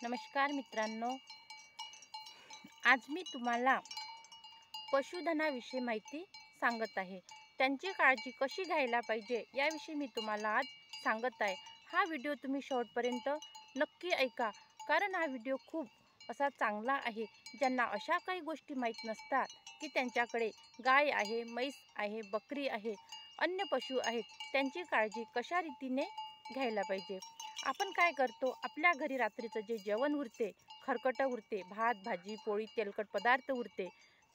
नमस्कार मित्रांनो, आज मी तुम्हाला पशुधनाविषयी माहिती सांगत आहे। त्यांची काळजी कशी घ्यायला पाहिजे याविषयी मी तुम्हाला आज सांगत आहे। हा व्हिडिओ तुम्ही शेवटपर्यंत नक्की ऐका, कारण हा व्हिडिओ खूप असा चांगला आहे। ज्यांना अशा काही गोष्टी माहीत नसतात की त्यांच्याकडे गाय आहे, म्हैस आहे, बकरी आहे, अन्य पशु आहेत, त्यांची काळजी कशा रीतीने घ्यायला पाहिजे। आपण काय करतो, आपल्या घरी रात्रीचं जे जेवण उरते, खरकट उरते, भात भाजी पोळी तेलकट पदार्थ उरते,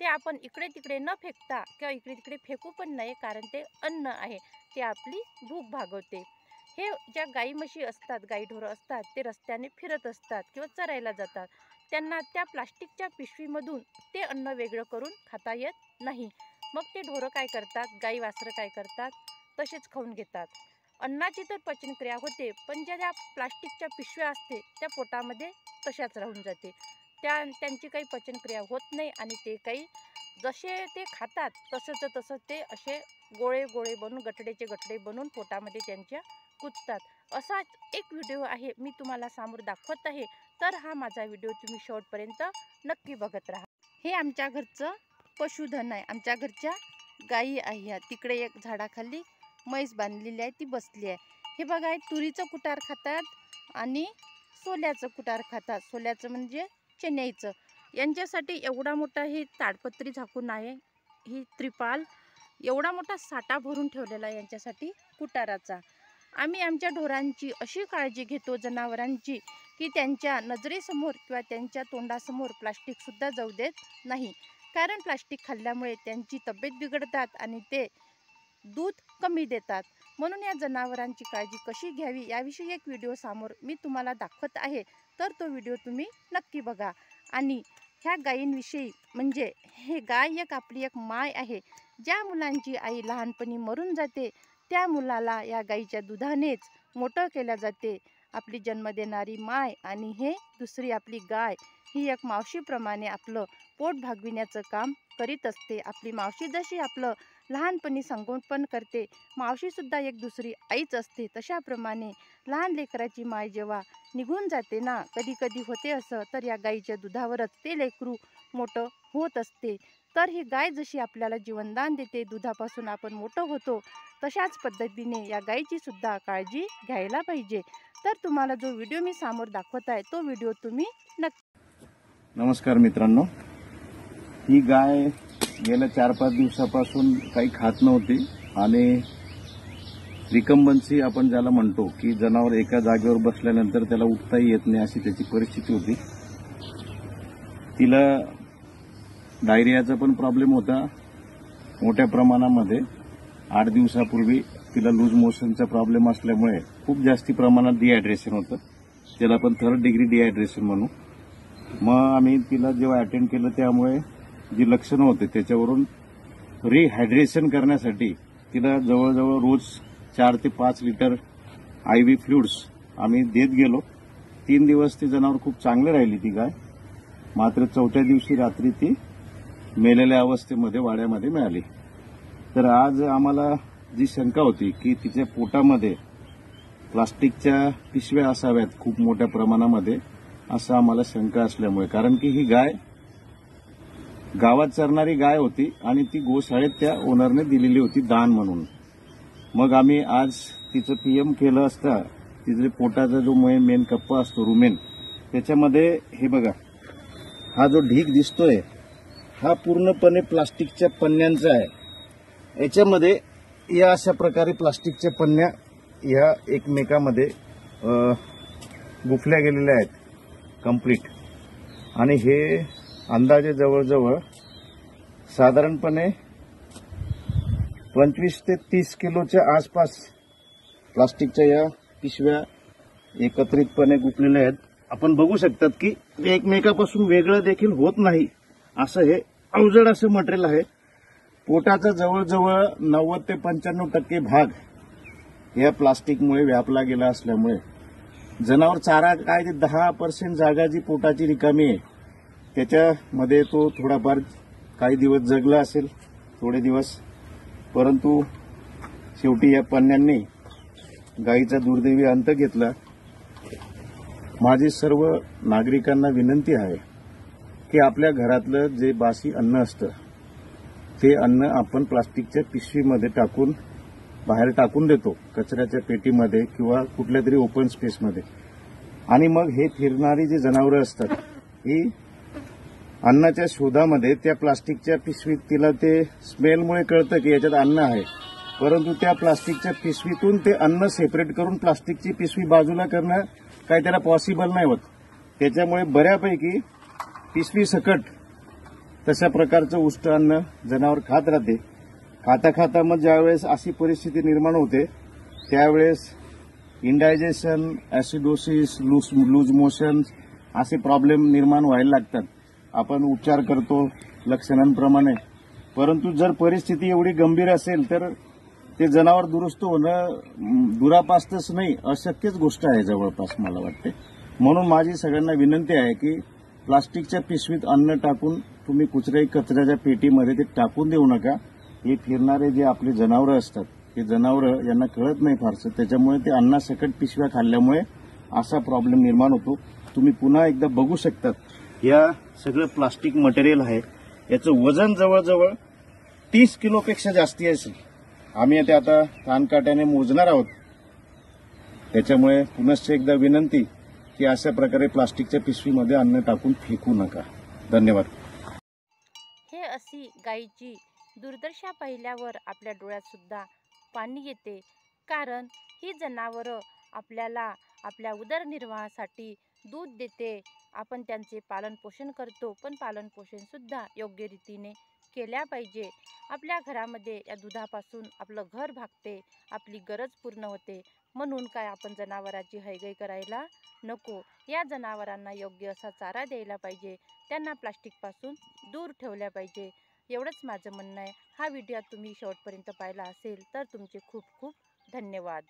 ते आपण इकडे तिकडे न फेकता किंवा इकडे तिकडे फेकू पण नाही, कारण ते अन्न आहे, ते आपली भूक भागवते। हे ज्या गाई म्हशी असतात, गाई ढोरं असतात, ते रस्त्याने फिरत असतात किंवा चरायला जातात, त्यांना त्या प्लास्टिकच्या पिशवीमधून ते अन्न वेगळं करून खाता येत नाही। मग ते ढोरं काय करतात, गाई वासरं काय करतात, तसेच खाऊन घेतात। अन्नाची तर पचनक्रिया होते, पण ज्या प्लास्टिकच्या पिशव्या असते त्या पोटामध्ये तशाच राहून जाते। त्यांची काही पचनक्रिया होत नाही आणि ते काही जसे ते खातात तसं ते असे गोळे गोळे बनून गठडेचे गठडे बनून पोटामध्ये त्यांच्या कुजतात। असाच एक व्हिडिओ आहे, मी तुम्हाला समोर दाखवत आहे, तर हा माझा व्हिडिओ तुम्ही शेवटपर्यंत नक्की बघत राहा। हे आमच्या घरचं पशुधन आहे, आमच्या घरच्या गायी आहे। तिकडे एक झाडाखाली म्हैस बांधलेली आहे, ती बसली आहे। हे बघा, तुरीचं कुटार खातात आणि सोल्याचं कुटार खातात। सोल्याचं म्हणजे चण्याचं। यांच्यासाठी एवढा मोठा ही ताडपत्री झाकून आहे, ही त्रिपाल, एवढा मोठा साठा भरून ठेवलेला आहे यांच्यासाठी कुटाराचा। आम्ही आमच्या ढोरांची अशी काळजी घेतो, जनावरांची, की त्यांच्या नजरेसमोर किंवा त्यांच्या तोंडासमोर प्लास्टिकसुद्धा जाऊ देत नाही, कारण प्लास्टिक खाल्ल्यामुळे त्यांची तब्येत बिघडतात आणि ते दूध कमी देतात। म्हणून या जनावरांची काळजी कशी घ्यावी याविषयी एक व्हिडिओ समोर मी तुम्हाला दाखवत आहे, तर तो व्हिडिओ तुम्ही नक्की बघा। आणि ह्या गायींविषयी म्हणजे हे गाय एक आपली एक माय आहे। ज्या मुलांची आई लहानपणी मरून जाते, त्या मुलाला या गायीच्या दुधानेच मोठं केलं जाते, आपली जन्म देणारी माय। आणि हे दुसरी आपली गाय, ही एक मावशीप्रमाणे आपलं पोट भागविण्याचं काम करीत असते। आपली मावशी जशी आपलं लहानपणी संगोपन करते, मावशीसुद्धा एक दुसरी आईच असते। तशाप्रमाणे लहान लेकराची माय जेव्हा निघून जाते ना, कधी कधी होते असं, तर या गाईच्या दुधावरच ते लेकरू मोठं होत असते। तर ही गाय जशी आपल्याला जीवनदान देते, दुधापासून आपण मोठं होतो, तशाच पद्धतीने या गायीची सुद्धा काळजी घ्यायला पाहिजे। तर तुम्हाला जो व्हिडिओ मी समोर दाखवत आहे, तो व्हिडिओ तुम्ही नक्की। नमस्कार मित्रांनो, ही गाय गेल्या 4-5 दिवसापासून काही खात नव्हती आणि रिकम्बन्सी आपण ज्याला म्हणतो, की जनावर एका जागेवर बसल्यानंतर त्याला उठताही येत नाही, अशी त्याची परिस्थिती होती। तिला डायरियाचा पण प्रॉब्लेम होता मोठ्या प्रमाणामध्ये। 8 दिवसापूर्वी तिला लूज मोशनचा प्रॉब्लेम असल्यामुळे खूप जास्ती प्रमाणात डिहायड्रेशन होतं, त्याला आपण 3rd डिग्री डिहायड्रेशन म्हणू। मग आम्ही तिला जेव्हा अटेंड केलं, त्यामुळे जी लक्षणं होते त्याच्यावरून रिहायड्रेशन करण्यासाठी तिला जवळजवळ रोज 4 ते 5 लिटर IV फ्लुइड्स आम्ही देत गेलो। 3 दिवस ती जनावर खूप चांगली राहिली ती गाय, मात्र 4थ्या दिवशी रात्री ती मेलेल्या अवस्थेमध्ये वाड्यामध्ये मिळाली। तर आज आम्हाला जी शंका होती की तिच्या पोटामध्ये प्लास्टिकच्या पिशव्या असाव्यात खूप मोठ्या प्रमाणामध्ये, असं आम्हाला शंका असल्यामुळे, कारण की ही गाय गावात चरणारी गाय होती आणि ती गोशाळेत त्या ओनरने दिलेली होती दान म्हणून। मग आम्ही आज तिचं PM केलं असता, तिचे पोटाचा जो मेन कप्पा असतो, रुमेन, त्याच्यामध्ये हे बघा, हा जो ढीग दिसतोय हा पूर्णपणे प्लास्टिकच्या पन्न्यांचा आहे। याच्यामध्ये या अशा प्रकारे प्लास्टिकच्या पन्न्या ह्या एकमेकामध्ये गुफल्या गेलेल्या आहेत कंप्लीट। आणि हे अंदाजे जवळजवळ साधारणपणे 25 ते 30 किलोच्या आसपास प्लास्टिकच्या या पिशव्या एकत्रितपणे गुफलेल्या आहेत। आपण बघू शकतात की एकमेकापासून वेगळं देखील होत नाही, असं हे अवजड असं मटेरियल आहे। पोटाचा जवळजवळ 90 ते 95% भाग या प्लास्टिकमुळे व्यापला गेला असल्यामुळे जनावर चारा काय ते 10% जागा जी पोटाची रिकामी आहे त्याच्यामध्ये तो थोडाफार काही दिवस जगला असेल, थोडे दिवस, परंतु शेवटी या पन्न्यांनी गायीचा दुर्दैवी अंत घेतला। माझी सर्व नागरिकांना विनंती आहे की आपल्या घरातलं जे बासी अन्न असतं ते अन्न आपण प्लास्टिकच्या पिशवीमध्ये टाकून बाहेर टाकून देतो, कचऱ्याच्या पेटीमध्ये किंवा कुठल्या तरी ओपन स्पेसमध्ये. आणि मग हे फिरणारी जी जनावरं असतात ही अन्नाच्या शोधामध्ये त्या प्लास्टिकच्या पिशवीत, तिला ते स्मेलमुळे कळतं की याच्यात अन्न आहे, परंतु त्या प्लास्टिकच्या पिशवीतून ते अन्न सेपरेट करून प्लास्टिकची पिशवी बाजूला करणं काही त्याला पॉसिबल नाही होत. त्याच्यामुळे बऱ्यापैकी पिशवी सकट तशा प्रकारचं उष्ट अन्न जनावर खात राहते. खाता खाता मग ज्यावेळेस अशी परिस्थिती निर्माण होते त्यावेळेस इंडायजेशन, ऍसिडोसिस, लूज मोशन असे प्रॉब्लेम निर्माण व्हायला लागतात. आपण उपचार करतो लक्षणांप्रमाणे, परंतु जर परिस्थिती एवढी गंभीर असेल तर ते जनावर दुरुस्त होणं दुरापास्तच नाही, अशक्यच गोष्ट आहे जवळपास मला वाटते. म्हणून माझी सगळ्यांना विनंती आहे की प्लास्टिकच्या पिशवीत अन्न टाकून तुम्ही कुठल्याही कचऱ्याच्या पेटीमध्ये ते टाकून देऊ नका. हे फिरणारे जे आपले जनावरं असतात ते जनावरं यांना कळत नाही फारसं, त्याच्यामुळे ते अन्नासकट पिशव्या खाल्ल्यामुळे असा प्रॉब्लेम निर्माण होतो. तुम्ही पुन्हा एकदा बघू शकतात, या सगळं प्लास्टिक मटेरियल आहे, याचं वजन जवळजवळ 30 किलोपेक्षा जास्ती असेल. आम्ही ते आता कानकाट्याने मोजणार आहोत. त्याच्यामुळे पुनश्च एकदा विनंती की अशा प्रकारे प्लास्टिकच्या पिशवीमध्ये अन्न टाकून फेकू नका. धन्यवाद. हे अशी गायीची दुर्दशा पाहिल्यावर आपल्या डोळ्यात सुद्धा पाणी येते, कारण ही जनावरं आपल्याला आपल्या उदरनिर्वाहासाठी दूध देते. आपण त्यांचे पालनपोषण करतो, पण पालनपोषण सुद्धा योग्य रीतीने केल्या पाहिजे. आपल्या घरामध्ये या दुधापासून आपलं घर भागते, आपली गरज पूर्ण होते. म्हणून काय आपण जनावरांची हयगय करायला नको. या जनावरांना योग्य असा चारा द्यायला पाहिजे, त्यांना प्लास्टिकपासून दूर ठेवल्या पाहिजे. एवढंच माझं म्हणणं आहे. हा व्हिडिओ तुम्ही शेवटपर्यंत पाहिला असेल तर तुमचे खूप खूप धन्यवाद.